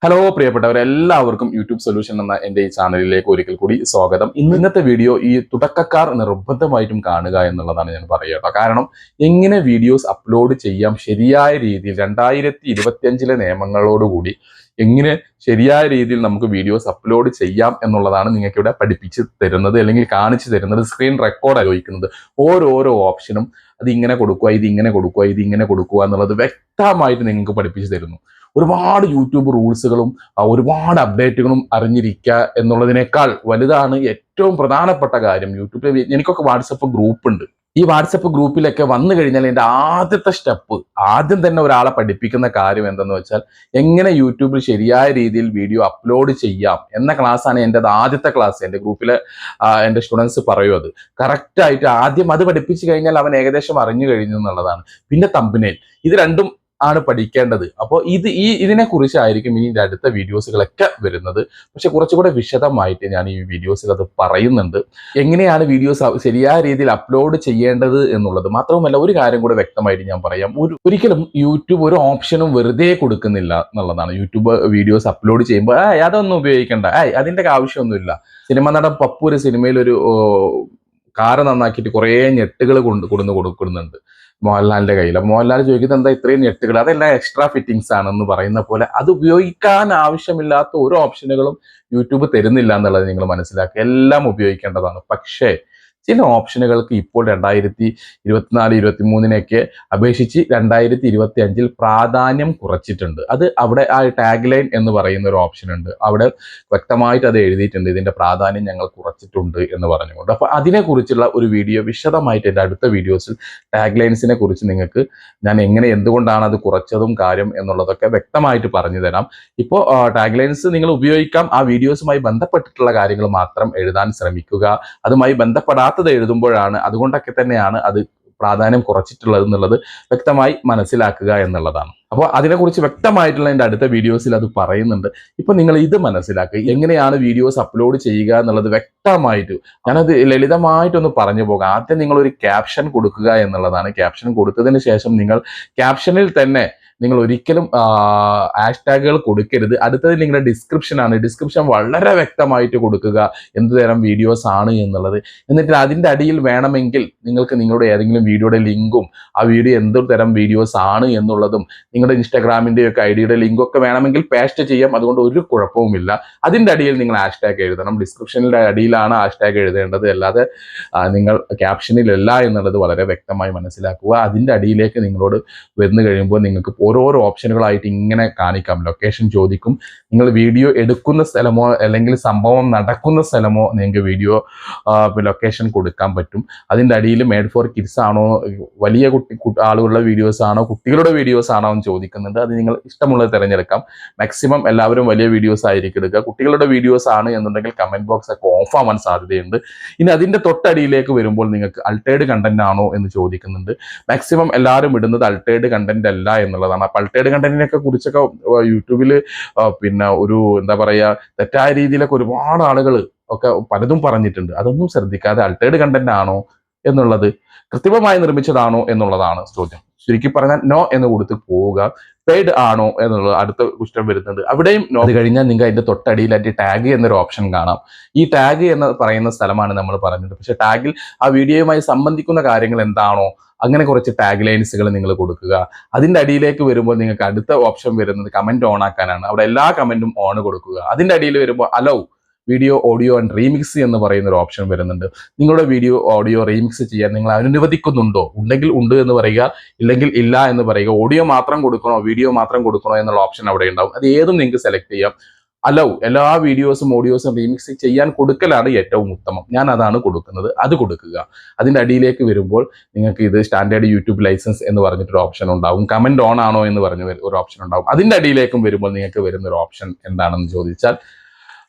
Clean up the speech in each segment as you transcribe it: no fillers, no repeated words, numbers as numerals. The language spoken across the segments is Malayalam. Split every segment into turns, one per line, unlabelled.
ഹലോ പ്രിയപ്പെട്ടവരെല്ലാവർക്കും യൂട്യൂബ് സൊല്യൂഷൻ എന്ന എൻ്റെ ഈ ചാനലിലേക്ക് ഒരിക്കൽ കൂടി സ്വാഗതം. ഇന്നത്തെ വീഡിയോ ഈ തുടക്കക്കാർ നിർബന്ധമായിട്ടും കാണുക എന്നുള്ളതാണ് ഞാൻ പറയുക. കാരണം എങ്ങനെ വീഡിയോസ് അപ്ലോഡ് ചെയ്യാം ശരിയായ രീതിയിൽ 2025 നിയമങ്ങളോടുകൂടി എങ്ങനെ ശരിയായ രീതിയിൽ നമുക്ക് വീഡിയോസ് അപ്ലോഡ് ചെയ്യാം എന്നുള്ളതാണ് നിങ്ങൾക്ക് ഇവിടെ പഠിപ്പിച്ച് തരുന്നത്, അല്ലെങ്കിൽ കാണിച്ചു തരുന്നത്. സ്ക്രീൻ റെക്കോർഡ് ആലോചിക്കുന്നത് ഓരോരോ ഓപ്ഷനും അത് ഇങ്ങനെ കൊടുക്കുക, ഇത് ഇങ്ങനെ കൊടുക്കുക, ഇത് ഇങ്ങനെ കൊടുക്കുക എന്നുള്ളത് വ്യക്തമായിട്ട് നിങ്ങൾക്ക് പഠിപ്പിച്ചു തരുന്നു. ഒരുപാട് യൂട്യൂബ് റൂൾസുകളും ഒരുപാട് അപ്ഡേറ്റുകളും അറിഞ്ഞിരിക്കുക എന്നുള്ളതിനേക്കാൾ വലുതാണ് ഏറ്റവും പ്രധാനപ്പെട്ട കാര്യം. യൂട്യൂബിൽ എനിക്കൊക്കെ വാട്സപ്പ് ഗ്രൂപ്പ് ഉണ്ട്. ഈ വാട്സപ്പ് ഗ്രൂപ്പിലൊക്കെ വന്നു കഴിഞ്ഞാൽ എൻ്റെ ആദ്യത്തെ സ്റ്റെപ്പ്, ആദ്യം തന്നെ ഒരാളെ പഠിപ്പിക്കുന്ന കാര്യം എന്തെന്ന് വെച്ചാൽ എങ്ങനെ യൂട്യൂബിൽ ശരിയായ രീതിയിൽ വീഡിയോ അപ്ലോഡ് ചെയ്യാം എന്ന ക്ലാസ്സാണ് എൻ്റെ ആദ്യത്തെ ക്ലാസ്. എൻ്റെ ഗ്രൂപ്പിലെ എൻ്റെ സ്റ്റുഡൻസ് പറയും. അത് കറക്റ്റായിട്ട് ആദ്യം അത് പഠിപ്പിച്ചു കഴിഞ്ഞാൽ അവൻ ഏകദേശം അറിഞ്ഞു കഴിഞ്ഞു എന്നുള്ളതാണ്. പിന്നെ തമ്പനൈൽ, ഇത് രണ്ടും ആണ് പഠിക്കേണ്ടത്. അപ്പോൾ ഇതിനെ കുറിച്ചായിരിക്കും ഇനി അടുത്ത വീഡിയോസുകളൊക്കെ വരുന്നത്. പക്ഷെ കുറച്ചുകൂടെ വിശദമായിട്ട് ഞാൻ ഈ വീഡിയോസിൽ അത് പറയുന്നുണ്ട്, എങ്ങനെയാണ് വീഡിയോസ് ശരിയായ രീതിയിൽ അപ്ലോഡ് ചെയ്യേണ്ടത് എന്നുള്ളത്. മാത്രവുമല്ല ഒരു കാര്യം കൂടെ വ്യക്തമായിട്ട് ഞാൻ പറയാം, ഒരിക്കലും യൂട്യൂബ് ഒരു ഓപ്ഷനും വെറുതെ കൊടുക്കുന്നില്ല എന്നുള്ളതാണ്. യൂട്യൂബ് വീഡിയോസ് അപ്ലോഡ് ചെയ്യുമ്പോൾ അതൊന്നും ഉപയോഗിക്കേണ്ട, അതിൻ്റെ ആവശ്യമൊന്നുമില്ല. സിനിമ നടൻ പപ്പു ഒരു സിനിമയിൽ ഒരു കാറ് നന്നാക്കിയിട്ട് കുറേ ഞെട്ടുകൾ കൊടുക്കുന്നുണ്ട് മോഹൻലാലിന്റെ കയ്യിൽ. മോഹൻലാൽ ചോദിക്കുന്നത് എന്താ ഇത്രയും ഞെട്ടുകൾ, അതെല്ലാം എക്സ്ട്രാ ഫിറ്റിങ്സ് ആണെന്ന് പറയുന്ന പോലെ അത് ഉപയോഗിക്കാൻ ആവശ്യമില്ലാത്ത ഒരു ഓപ്ഷനുകളും യൂട്യൂബ് തരുന്നില്ല എന്നുള്ളത് നിങ്ങൾ മനസ്സിലാക്കുക. എല്ലാം ഉപയോഗിക്കേണ്ടതാണ്. പക്ഷേ ചില ഓപ്ഷനുകൾക്ക് ഇപ്പോൾ 2024-23 അപേക്ഷിച്ച് 2025 പ്രാധാന്യം കുറച്ചിട്ടുണ്ട്. അത് അവിടെ ആ ടാഗ് ലൈൻ എന്ന് പറയുന്ന ഒരു ഓപ്ഷൻ ഉണ്ട്. അവിടെ വ്യക്തമായിട്ട് അത് എഴുതിയിട്ടുണ്ട്, ഇതിന്റെ പ്രാധാന്യം ഞങ്ങൾ കുറച്ചിട്ടുണ്ട് എന്ന് പറഞ്ഞുകൊണ്ട്. അപ്പൊ അതിനെക്കുറിച്ചുള്ള ഒരു വീഡിയോ വിശദമായിട്ട് എൻ്റെ അടുത്ത വീഡിയോസിൽ ടാഗ് ലൈൻസിനെ കുറിച്ച് നിങ്ങൾക്ക് ഞാൻ എന്തുകൊണ്ടാണ് അത് കുറച്ചതും കാര്യം എന്നുള്ളതൊക്കെ വ്യക്തമായിട്ട് പറഞ്ഞു തരാം. ഇപ്പോൾ ടാഗ് ലൈൻസ് നിങ്ങൾ ഉപയോഗിക്കാം, ആ വീഡിയോസുമായി ബന്ധപ്പെട്ടിട്ടുള്ള കാര്യങ്ങൾ മാത്രം എഴുതാൻ ശ്രമിക്കുക. അതുമായി ബന്ധപ്പെടാത്തത് എഴുതുമ്പോഴാണ്, അതുകൊണ്ടൊക്കെ തന്നെയാണ് അത് പ്രാധാന്യം കുറച്ചിട്ടുള്ളത് എന്നുള്ളത് വ്യക്തമായി മനസ്സിലാക്കുക എന്നുള്ളതാണ്. അപ്പോൾ അതിനെക്കുറിച്ച് വ്യക്തമായിട്ടുള്ള എൻ്റെ അടുത്ത വീഡിയോസിൽ അത് പറയുന്നുണ്ട്. ഇപ്പൊ നിങ്ങൾ ഇത് മനസ്സിലാക്കുക, എങ്ങനെയാണ് വീഡിയോസ് അപ്ലോഡ് ചെയ്യുക എന്നുള്ളത് വ്യക്തമായിട്ട് ഞാനത് ലളിതമായിട്ടൊന്ന് പറഞ്ഞു പോകാം. ആദ്യം നിങ്ങൾ ഒരു ക്യാപ്ഷൻ കൊടുക്കുക എന്നുള്ളതാണ്. ക്യാപ്ഷൻ കൊടുത്തതിന് ശേഷം നിങ്ങൾ ക്യാപ്ഷനിൽ തന്നെ നിങ്ങൾ ഒരിക്കലും ഹാഷ്ടാഗുകൾ കൊടുക്കരുത്. അടുത്തത് നിങ്ങളുടെ ഡിസ്ക്രിപ്ഷനാണ്. ഡിസ്ക്രിപ്ഷൻ വളരെ വ്യക്തമായിട്ട് കൊടുക്കുക, എന്ത് തരം വീഡിയോസ് ആണ് എന്നുള്ളത്. എന്നിട്ട് അതിൻ്റെ അടിയിൽ വേണമെങ്കിൽ നിങ്ങൾക്ക് നിങ്ങളുടെ ഏതെങ്കിലും വീഡിയോയുടെ ലിങ്കും ആ വീഡിയോ എന്ത് തരം വീഡിയോസ് ആണ് എന്നുള്ളതും നിങ്ങളുടെ ഇൻസ്റ്റാഗ്രാമിൻ്റെയൊക്കെ ഐഡിയുടെ ലിങ്കൊക്കെ വേണമെങ്കിൽ പേസ്റ്റ് ചെയ്യാം. അതുകൊണ്ട് ഒരു കുഴപ്പവുമില്ല. അതിൻ്റെ അടിയിൽ നിങ്ങൾ ഹാഷ്ടാഗ് എഴുതണം. ഡിസ്ക്രിപ്ഷനിലെ അടിയിലാണ് ഹാഷ്ടാഗ് എഴുതേണ്ടത്, അല്ലാതെ നിങ്ങൾ ക്യാപ്ഷനിലല്ല എന്നുള്ളത് വളരെ വ്യക്തമായി മനസ്സിലാക്കുക. അതിൻ്റെ അടിയിലേക്ക് നിങ്ങളോട് വന്നു കഴിയുമ്പോൾ നിങ്ങൾക്ക് ഓരോരോ ഓപ്ഷനുകളായിട്ട് ഇങ്ങനെ കാണിക്കാം. ലൊക്കേഷൻ ചോദിക്കും. നിങ്ങൾ വീഡിയോ എടുക്കുന്ന സ്ഥലമോ അല്ലെങ്കിൽ സംഭവം നടക്കുന്ന സ്ഥലമോ നിങ്ങൾക്ക് വീഡിയോ ലൊക്കേഷൻ കൊടുക്കാൻ പറ്റും. അതിൻ്റെ അടിയിൽ മേഡ് ഫോർ കിഡ്സ് ആണോ, വലിയ ആളുകളുടെ വീഡിയോസ് ആണോ, കുട്ടികളുടെ വീഡിയോസ് ആണോ എന്ന് ചോദിക്കുന്നുണ്ട്. അത് നിങ്ങൾ ഇഷ്ടമുള്ളത് തിരഞ്ഞെടുക്കാം. മാക്സിമം എല്ലാവരും വലിയ വീഡിയോസ് ആയിരിക്കും എടുക്കുക. കുട്ടികളുടെ വീഡിയോസ് ആണ് എന്നുണ്ടെങ്കിൽ കമന്റ് ബോക്സ് ഒക്കെ ഓഫ് ആവാൻ സാധ്യതയുണ്ട്. ഇനി അതിൻ്റെ തൊട്ടടിയിലേക്ക് വരുമ്പോൾ നിങ്ങൾക്ക് അൾട്ടേഡ് കണ്ടന്റ് ആണോ എന്ന് ചോദിക്കുന്നുണ്ട്. മാക്സിമം എല്ലാവരും ഇടുന്നത് അൾട്ടേഡ് കണ്ടന്റ് അല്ല എന്നുള്ളതാണ്. അപ്പോൾ അൾട്ടേഡ് കണ്ടന്റിനൊക്കെ കുറിച്ചൊക്കെ യൂട്യൂബിൽ പിന്നെ ഒരു എന്താ പറയുക, തെറ്റായ രീതിയിലൊക്കെ ഒരുപാട് ആളുകൾ ഒക്കെ പലതും പറഞ്ഞിട്ടുണ്ട്. അതൊന്നും ശ്രദ്ധിക്കാതെ അൾട്ടേഡ് കണ്ടന്റ് ആണോ എന്നുള്ളത്, കൃത്രിമമായി നിർമ്മിച്ചതാണോ എന്നുള്ളതാണ് ചോദ്യം. ചുരുക്കി പറഞ്ഞാൽ നോ എന്ന് കൊടുത്ത് പോവുക. പെയ്ഡ് ആണോ എന്നുള്ളത് അടുത്ത ക്വസ്റ്റ്യൻ വരുന്നുണ്ട്. അവിടെയും നോ. അത് കഴിഞ്ഞാൽ നിങ്ങൾക്ക് അതിന്റെ തൊട്ടടിയിലായിട്ട് ടാഗ് എന്നൊരു ഓപ്ഷൻ കാണാം. ഈ ടാഗ് എന്ന് പറയുന്ന സ്ഥലമാണ് നമ്മൾ പറഞ്ഞത്. പക്ഷെ ടാഗിൽ ആ വീഡിയോയുമായി സംബന്ധിക്കുന്ന കാര്യങ്ങൾ എന്താണോ അങ്ങനെ കുറച്ച് ടാഗ് ലൈൻസുകൾ നിങ്ങൾ കൊടുക്കുക. അതിൻ്റെ അടിയിലേക്ക് വരുമ്പോൾ നിങ്ങൾക്ക് അടുത്ത ഓപ്ഷൻ വരുന്നത് കമന്റ് ഓൺ ആക്കാനാണ്. അവിടെ എല്ലാ കമന്റും ഓൺ കൊടുക്കുക. അതിൻ്റെ അടിയിൽ വരുമ്പോൾ allow video audio and remix എന്ന് പറയുന്ന ഒരു ഓപ്ഷൻ വരുന്നുണ്ട്. നിങ്ങളുടെ വീഡിയോ ഓഡിയോ റീമിക്സ് ചെയ്യാൻ നിങ്ങൾ അനുവദിക്കുന്നുണ്ടോ? ഉണ്ടെങ്കിൽ ഉണ്ട് എന്ന് പറയുക, ഇല്ലെങ്കിൽ ഇല്ല എന്ന് പറയുക. ഓഡിയോ മാത്രം കൊടുക്കണോ, വീഡിയോ മാത്രം കൊടുക്കണോ എന്നുള്ള ഓപ്ഷൻ അവിടെ ഉണ്ടാവും. അത് ഏതും നിങ്ങൾക്ക് സെലക്ട് ചെയ്യാം. അലൗ എല്ലാ വീഡിയോസും ഓഡിയോസും റീമിക്സ് ചെയ്യാൻ കൊടുക്കലാണ് ഏറ്റവും ഉത്തമം. ഞാൻ അതാണ് കൊടുക്കുന്നത്, അത് കൊടുക്കുക. അതിൻ്റെ അടിയിലേക്ക് വരുമ്പോൾ നിങ്ങൾക്ക് ഇത് സ്റ്റാൻഡേർഡ് യൂട്യൂബ് ലൈസൻസ് എന്ന് പറഞ്ഞിട്ടൊരു ഓപ്ഷൻ ഉണ്ടാവും. കമന്റ് ഓൺ ആണോ എന്ന് പറഞ്ഞ ഒരു ഓപ്ഷൻ ഉണ്ടാവും. അതിൻ്റെ അടിയിലേക്കും വരുമ്പോൾ നിങ്ങൾക്ക് വരുന്ന ഒരു ഓപ്ഷൻ എന്താണെന്ന് ചോദിച്ചാൽ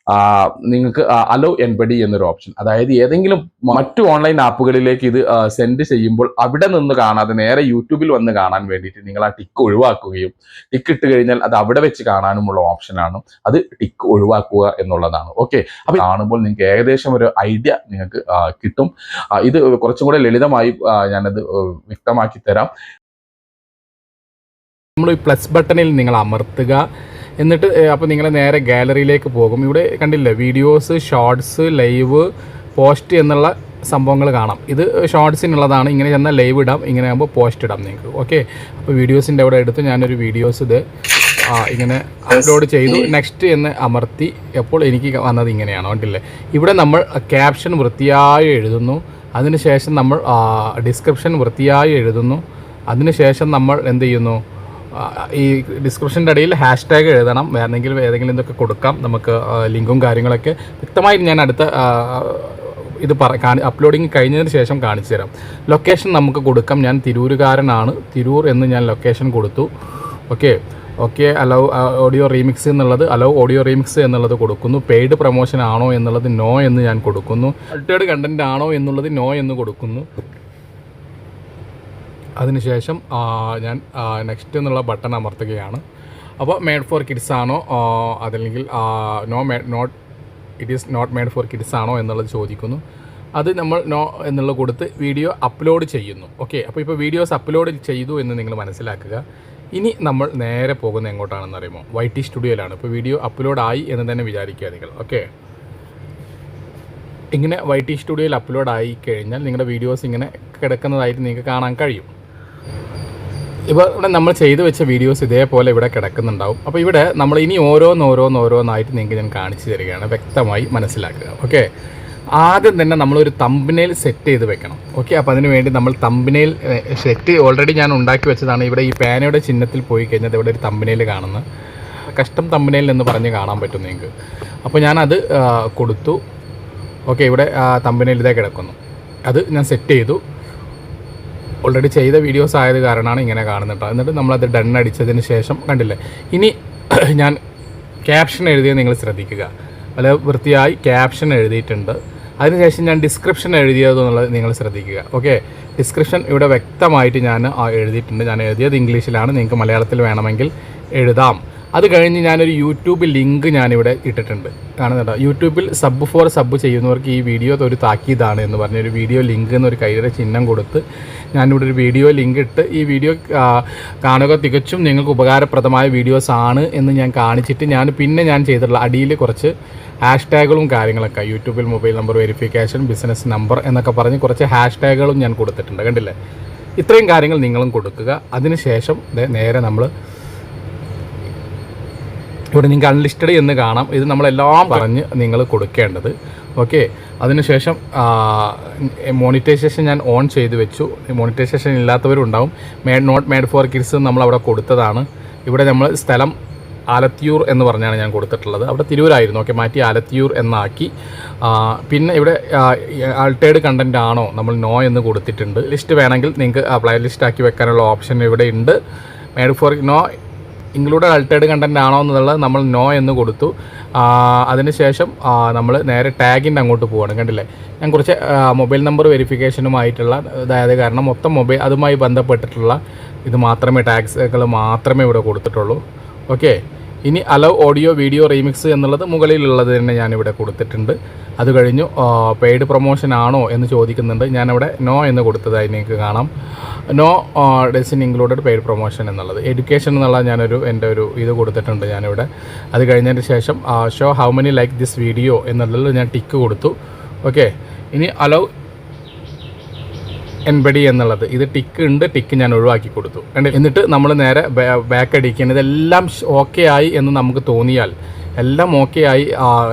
നിങ്ങൾക്ക് അലോ എൻബഡി എന്നൊരു ഓപ്ഷൻ, അതായത് ഏതെങ്കിലും മറ്റു ഓൺലൈൻ ആപ്പുകളിലേക്ക് ഇത് സെൻഡ് ചെയ്യുമ്പോൾ അവിടെ നിന്ന് കാണാതെ നേരെ യൂട്യൂബിൽ വന്ന് കാണാൻ വേണ്ടിയിട്ട് നിങ്ങൾ ആ ടിക്ക് ഒഴിവാക്കുകയും, ടിക്ക് ഇട്ട് കഴിഞ്ഞാൽ അത് അവിടെ വെച്ച് കാണാനുമുള്ള ഓപ്ഷനാണ്. അത് ടിക്ക് ഒഴിവാക്കുക എന്നുള്ളതാണ്. ഓക്കെ, അപ്പോൾ കാണുമ്പോൾ നിങ്ങൾക്ക് ഏകദേശം ഒരു ഐഡിയ നിങ്ങൾക്ക് കിട്ടും. ഇത് കുറച്ചും കൂടെ ലളിതമായി ഞാനത് വ്യക്തമാക്കി തരാം. നമ്മൾ ഈ പ്ലസ് ബട്ടണിൽ നിങ്ങൾ അമർത്തുക.
എന്നിട്ട് അപ്പോൾ നിങ്ങൾ നേരെ ഗാലറിയിലേക്ക് പോകും. ഇവിടെ കണ്ടില്ലേ വീഡിയോസ്, ഷോർട്സ്, ലൈവ്, പോസ്റ്റ് എന്നുള്ള സംഭവങ്ങൾ കാണാം. ഇത് ഷോർട്സിനുള്ളതാണ്. ഇങ്ങനെ ചെന്നാൽ ലൈവ് ഇടാം, ഇങ്ങനെ ആകുമ്പോൾ പോസ്റ്റ് ഇടാം നിങ്ങൾക്ക്. ഓക്കെ, അപ്പോൾ വീഡിയോസിൻ്റെ അവിടെ എടുത്ത് ഞാനൊരു വീഡിയോസ് ഇത് ഇങ്ങനെ അപ്ലോഡ് ചെയ്തു. നെക്സ്റ്റ് എന്ന് അമർത്തി. അപ്പോൾ എനിക്ക് വന്നത് ഇങ്ങനെയാണ്, കണ്ടില്ലേ. ഇവിടെ നമ്മൾ ക്യാപ്ഷൻ വൃത്തിയായി എഴുതുന്നു. അതിനുശേഷം നമ്മൾ ഡിസ്ക്രിപ്ഷൻ വൃത്തിയായി എഴുതുന്നു. അതിനുശേഷം നമ്മൾ എന്ത് ചെയ്യുന്നു, ഈ ഡിസ്ക്രിപ്ഷൻ്റെ ഇടയിൽ ഹാഷ്ടാഗ് എഴുതണം. ഏതെങ്കിലും ഇതൊക്കെ കൊടുക്കാം നമുക്ക്, ലിങ്കും കാര്യങ്ങളൊക്കെ വ്യക്തമായിട്ട് ഞാൻ അടുത്ത ഇത് അപ്ലോഡിങ് കഴിഞ്ഞതിന് ശേഷം കാണിച്ചു തരാം. ലൊക്കേഷൻ നമുക്ക് കൊടുക്കാം. ഞാൻ തിരൂരുകാരനാണ്, തിരൂർ എന്ന് ഞാൻ ലൊക്കേഷൻ കൊടുത്തു. ഓക്കെ അലോ ഓഡിയോ റീമിക്സ് എന്നുള്ളത് അലോ ഓഡിയോ റീമിക്സ് എന്നുള്ളത് കൊടുക്കുന്നു. പെയ്ഡ് പ്രൊമോഷൻ ആണോ എന്നുള്ളത് നോ എന്ന് ഞാൻ കൊടുക്കുന്നു. അൾട്ടേഡ് കണ്ടൻറ് ആണോ എന്നുള്ളത് നോ എന്ന് കൊടുക്കുന്നു. അതിനുശേഷം ഞാൻ നെക്സ്റ്റ് എന്നുള്ള ബട്ടൺ അമർത്തുകയാണ്. അപ്പോൾ മെയ്ഡ് ഫോർ കിഡ്സ് ആണോ അതല്ലെങ്കിൽ it is not made for kids ആണോ എന്നുള്ളത് ചോദിക്കുന്നു. അത് നമ്മൾ നോ എന്നുള്ളത് കൊടുത്ത് വീഡിയോ അപ്ലോഡ് ചെയ്യുന്നു. ഓക്കെ, അപ്പോൾ ഇപ്പോൾ വീഡിയോസ് അപ്ലോഡ് ചെയ്തു എന്ന് നിങ്ങൾ മനസ്സിലാക്കുക. ഇനി നമ്മൾ നേരെ പോകുന്നത് എങ്ങോട്ടാണെന്ന് അറിയുമോ? YT സ്റ്റുഡിയോയിലാണ്. ഇപ്പോൾ വീഡിയോ അപ്ലോഡ് ആയി എന്ന് തന്നെ വിചാരിക്കുക നിങ്ങൾ. ഓക്കെ, ഇങ്ങനെ YT സ്റ്റുഡിയോയിൽ അപ്ലോഡ് ആയി കഴിഞ്ഞാൽ നിങ്ങളുടെ വീഡിയോസ് ഇങ്ങനെ കിടക്കുന്നതായിട്ട് നിങ്ങൾക്ക് കാണാൻ കഴിയും. ഇപ്പോൾ ഇവിടെ നമ്മൾ ചെയ്തു വെച്ച വീഡിയോസ് ഇതേപോലെ ഇവിടെ കിടക്കുന്നുണ്ടാവും. അപ്പോൾ ഇവിടെ നമ്മൾ ഇനി ഓരോന്നായിട്ട് നിങ്ങൾക്ക് ഞാൻ കാണിച്ചു തരികയാണ്, വ്യക്തമായി മനസ്സിലാക്കുക. ഓക്കെ, ആദ്യം തന്നെ നമ്മളൊരു തമ്പനെയിൽ സെറ്റ് ചെയ്ത് വെക്കണം. ഓക്കെ, അപ്പോൾ അതിന് വേണ്ടി നമ്മൾ തമ്പനെയിൽ സെറ്റ് ഓൾറെഡി ഞാൻ ഉണ്ടാക്കി വെച്ചതാണ്. ഇവിടെ ഈ പേനയുടെ ചിഹ്നത്തിൽ പോയി കഴിഞ്ഞാൽ ഇവിടെ ഒരു തമ്പനെയിൽ കാണുന്നത് കസ്റ്റം തമ്പനെയിൽ എന്ന് പറഞ്ഞ് കാണാൻ പറ്റും നിങ്ങൾക്ക്. അപ്പോൾ ഞാനത് കൊടുത്തു. ഓക്കെ, ഇവിടെ തമ്പനെയിൽ ഇതേ കിടക്കുന്നു. അത് ഞാൻ സെറ്റ് ചെയ്തു. ഓൾറെഡി ചെയ്ത വീഡിയോസ് ആയത് കാരണമാണ് ഇങ്ങനെ കാണുന്നുണ്ട്. എന്നിട്ട് നമ്മളത് ഡൺ അടിച്ചതിന് ശേഷം കണ്ടില്ലേ, ഇനി ഞാൻ ക്യാപ്ഷൻ എഴുതിയത് നിങ്ങൾ ശ്രദ്ധിക്കുക. വളരെ വൃത്തിയായി ക്യാപ്ഷൻ എഴുതിയിട്ടുണ്ട്. അതിനുശേഷം ഞാൻ ഡിസ്ക്രിപ്ഷൻ എഴുതിയതെന്നുള്ളത് നിങ്ങൾ ശ്രദ്ധിക്കുക. ഓക്കെ, ഡിസ്ക്രിപ്ഷൻ ഇവിടെ വ്യക്തമായിട്ട് ഞാൻ എഴുതിയിട്ടുണ്ട്. ഞാൻ എഴുതിയത് ഇംഗ്ലീഷിലാണ്, നിങ്ങൾക്ക് മലയാളത്തിൽ വേണമെങ്കിൽ എഴുതാം. അത് കഴിഞ്ഞ് ഞാനൊരു യൂട്യൂബ് ലിങ്ക് ഞാനിവിടെ ഇട്ടിട്ടുണ്ട്, കാണുന്നുണ്ടോ? യൂട്യൂബിൽ സബ് ചെയ്യുന്നവർക്ക് ഈ വീഡിയോ ഒരു താക്കീതാണ് എന്ന് പറഞ്ഞൊരു വീഡിയോ ലിങ്ക് എന്നൊരു കൈയുടെ ചിഹ്നം കൊടുത്ത് ഞാനിവിടെ ഒരു വീഡിയോ ലിങ്ക് ഇട്ട് ഈ വീഡിയോ കാണുക. തികച്ചും നിങ്ങൾക്ക് ഉപകാരപ്രദമായ വീഡിയോസ് ആണ് എന്ന് ഞാൻ കാണിച്ചിട്ട് ഞാൻ ചെയ്തിട്ടുള്ള അടിയിൽ കുറച്ച് ഹാഷ്ടാഗുകളും കാര്യങ്ങളൊക്കെ, യൂട്യൂബിൽ mobile number verification, business number എന്നൊക്കെ പറഞ്ഞ് കുറച്ച് ഹാഷ്ടാഗുകളും ഞാൻ കൊടുത്തിട്ടുണ്ട്. കണ്ടില്ലേ, ഇത്രയും കാര്യങ്ങൾ നിങ്ങളും കൊടുക്കുക. അതിനുശേഷം നേരെ നമ്മൾ ഇവിടെ നിങ്ങൾക്ക് അൺലിസ്റ്റഡ് എന്ന് കാണാം. ഇത് നമ്മളെല്ലാം പറഞ്ഞ് നിങ്ങൾ കൊടുക്കേണ്ടത്. ഓക്കെ, അതിനുശേഷം മോണിറ്റൈസേഷൻ ഞാൻ ഓൺ ചെയ്ത് വെച്ചു. മോണിറ്റൈസേഷൻ ഇല്ലാത്തവരും ഉണ്ടാവും. നോട്ട് മെയ്ഡ് ഫോർ കിഡ്സ് നമ്മളവിടെ കൊടുത്തതാണ്. ഇവിടെ നമ്മൾ സ്ഥലം ആലത്തിയൂർ എന്ന് പറഞ്ഞാണ് ഞാൻ കൊടുത്തിട്ടുള്ളത്. അവിടെ തിരൂരായിരുന്നു. ഓക്കെ, മാറ്റി ആലത്തിയൂർ എന്നാക്കി. പിന്നെ ഇവിടെ ആൾട്ടേഡ് കണ്ടൻറ് ആണോ നമ്മൾ നോ എന്ന് കൊടുത്തിട്ടുണ്ട്. ലിസ്റ്റ് വേണമെങ്കിൽ നിങ്ങൾക്ക് പ്ലേ ലിസ്റ്റ് ആക്കി വെക്കാനുള്ള ഓപ്ഷൻ ഇവിടെ ഉണ്ട്. Made for no included altered content ആണോ എന്നുള്ളത് നമ്മൾ നോ എന്ന് കൊടുത്തു. അതിനുശേഷം നമ്മൾ നേരെ ടാഗിൻ്റെ അങ്ങോട്ട് പോവുകയാണ്. കണ്ടില്ലേ, ഞാൻ കുറച്ച് മൊബൈൽ നമ്പർ വെരിഫിക്കേഷനുമായിട്ടുള്ള അതായത് കാരണം മൊത്തം അതുമായി ബന്ധപ്പെട്ടിട്ടുള്ള ഇത് മാത്രമേ ടാഗ്സുകൾ മാത്രമേ ഇവിടെ കൊടുത്തിട്ടുള്ളൂ. ഓക്കെ, ഇനി അലോ ഓഡിയോ വീഡിയോ റീമിക്സ് എന്നുള്ളത് മുകളിലുള്ളത് തന്നെ ഞാനിവിടെ കൊടുത്തിട്ടുണ്ട്. അത് കഴിഞ്ഞു പെയ്ഡ് പ്രൊമോഷൻ ആണോ എന്ന് ചോദിക്കുന്നുണ്ട്. ഞാനവിടെ നോ എന്ന് കൊടുത്തതായി നിങ്ങൾക്ക് കാണാം. No doesn't included paid promotion എന്നുള്ളത്. എഡ്യൂക്കേഷൻ എന്നുള്ള എൻ്റെ ഒരു ഇത് കൊടുത്തിട്ടുണ്ട് ഞാനിവിടെ. അത് കഴിഞ്ഞതിന് ശേഷം show how many like this video എന്നുള്ളത് ഞാൻ ടിക്ക് കൊടുത്തു. ഓക്കെ, ഇനി അലോ എൻബഡി എന്നുള്ളത് ഇത് ടിക്ക് ഞാൻ ഒഴിവാക്കി കൊടുത്തു. എന്നിട്ട് നമ്മൾ നേരെ ബാക്ക് അടിക്കുന്നത് ഇതെല്ലാം ഓക്കെ ആയി എന്ന് നമുക്ക് തോന്നിയാൽ, എല്ലാം ഓക്കെ ആയി,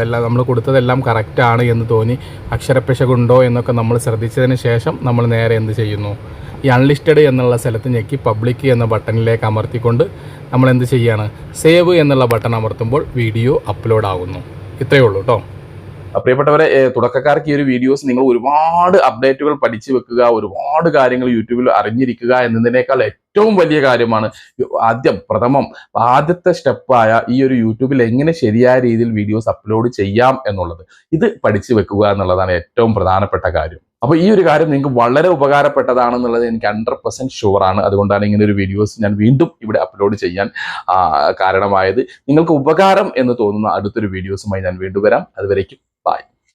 എല്ലാം നമ്മൾ കൊടുത്തതെല്ലാം കറക്റ്റാണ് എന്ന് തോന്നി, അക്ഷരപ്പിശകുണ്ടോ എന്നൊക്കെ നമ്മൾ ശ്രദ്ധിച്ചതിന് ശേഷം നമ്മൾ നേരെ എന്ത് ചെയ്യുന്നു, ഈ അൺലിസ്റ്റഡ് എന്നുള്ള സ്ഥലത്ത് ഞെക്കി പബ്ലിക് എന്ന ബട്ടണിലേക്ക് അമർത്തിക്കൊണ്ട് നമ്മൾ എന്ത് ചെയ്യുകയാണ്, സേവ് എന്നുള്ള ബട്ടൺ അമർത്തുമ്പോൾ വീഡിയോ അപ്ലോഡ് ആകുന്നു. ഇത്രയേ ഉള്ളൂ കേട്ടോ.
പ്രിയപ്പെട്ടവരെ, തുടക്കക്കാർക്ക് ഈ ഒരു വീഡിയോസ് നിങ്ങൾ ഒരുപാട് അപ്ഡേറ്റുകൾ പഠിച്ചു വെക്കുക, ഒരുപാട് കാര്യങ്ങൾ യൂട്യൂബിൽ അറിഞ്ഞിരിക്കുക എന്നതിനേക്കാൾ ഏറ്റവും വലിയ കാര്യമാണ് ആദ്യത്തെ സ്റ്റെപ്പായ ഈ ഒരു യൂട്യൂബിൽ എങ്ങനെ ശരിയായ രീതിയിൽ വീഡിയോസ് അപ്ലോഡ് ചെയ്യാം എന്നുള്ളത്. ഇത് പഠിച്ചു വെക്കുക എന്നുള്ളതാണ് ഏറ്റവും പ്രധാനപ്പെട്ട കാര്യം. അപ്പോൾ ഈ ഒരു കാര്യം നിങ്ങൾക്ക് വളരെ ഉപകാരപ്പെട്ടതാണെന്നുള്ളത് എനിക്ക് 100% ഷുവറാണ്. അതുകൊണ്ടാണ് ഇങ്ങനെ ഒരു വീഡിയോസ് ഞാൻ വീണ്ടും ഇവിടെ അപ്ലോഡ് ചെയ്യാൻ കാരണമായത്. നിങ്ങൾക്ക് ഉപകാരം എന്ന് തോന്നുന്ന അടുത്തൊരു വീഡിയോസുമായി ഞാൻ വീണ്ടും വരാം. അതുവരേക്കും ബൈ.